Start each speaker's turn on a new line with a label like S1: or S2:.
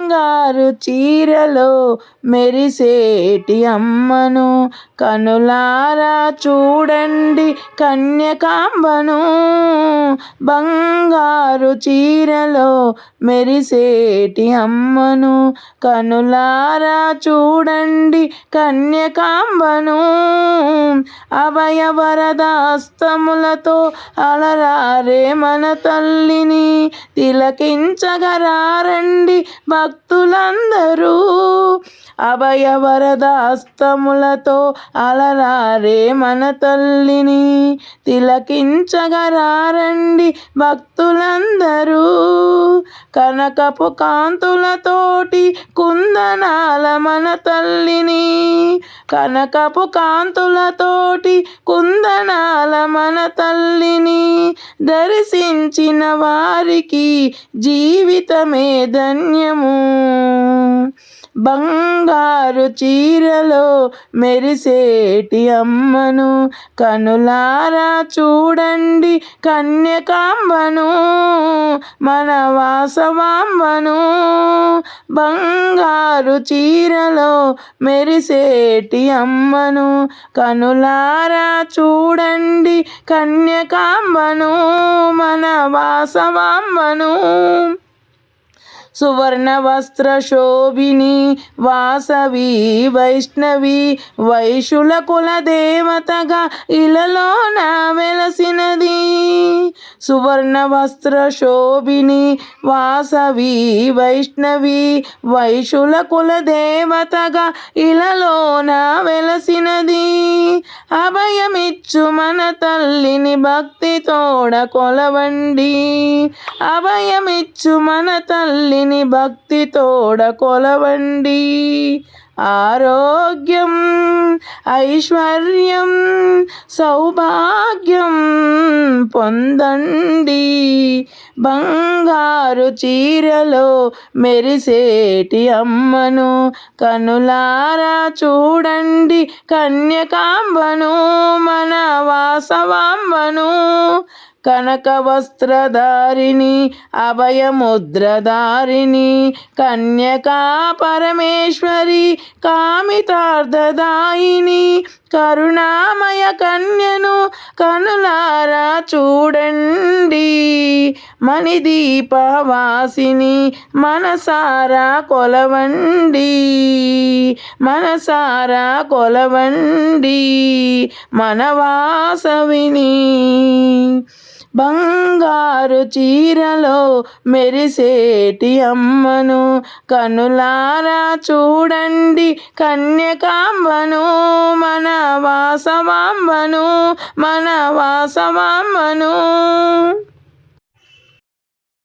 S1: బంగారు చీరలో మెరిసేటి అమ్మను కనులారా చూడండి కన్యకాంబను. బంగారు చీరలో మెరిసేటి అమ్మను కనులారా చూడండి కన్యకాంబను. అభయవరదాస్తములతో అలరారే మన తల్లిని తిలకించగరారండి భక్తులందరూ. అభయవరదాస్తములతో అలరారే మన తల్లిని తిలకించగరారండి భక్తులందరూ. కనకపు కాంతులతోటి కుందనాల మన తల్లిని, కనకపు కాంతులతోటి కుందనాల మన తల్లిని దర్శించిన వారికి జీవితమే ధన్యము. బంగారు చీరలో మెరిసేటి అమ్మను కనులారా చూడండి కన్యకాంబను మన వాసవాంబను. బంగారు చీరలో మెరిసేటి అమ్మను కనులారా చూడండి కన్యకాంబను మన వాసవాంబను. సువర్ణ వస్త్ర శోభిని వాసవి వైష్ణవి వైశుల కుల దేవతగా ఇలలోన వెలసినది. సువర్ణ వస్త్ర శోభిని వాసవి వైష్ణవి వైశుల కుల దేవతగా ఇలలోన వెలసినది. అభయమిచ్చు మన తల్లిని భక్తి తోడ కొలవండి. అభయమిచ్చు మన తల్లిని భక్తి తోడ కొలవండి. ఆరోగ్యం ఐశ్వర్యం సౌభాగ్యం పొందండి. బంగారు చీరలో మెరిసేటి అమ్మను కనులారా చూడండి కన్యకాంబను మన వాసవాంబను. కనక వస్త్రధారిణి అభయముద్రధారిణి కన్యకా పరమేశ్వరి కామితార్థదాయిని కరుణామయ కన్యను కనులారా చూడండి. మణిదీపవాసిని మనసారా కొలవండి. మనసారా కొలవండి మన వాసవిని. బంగారు చీరలో మెరిసేటి అమ్మను కనులారా చూడండి కన్యకాంబను మన వాసవాంబను మన వాసవాంబను.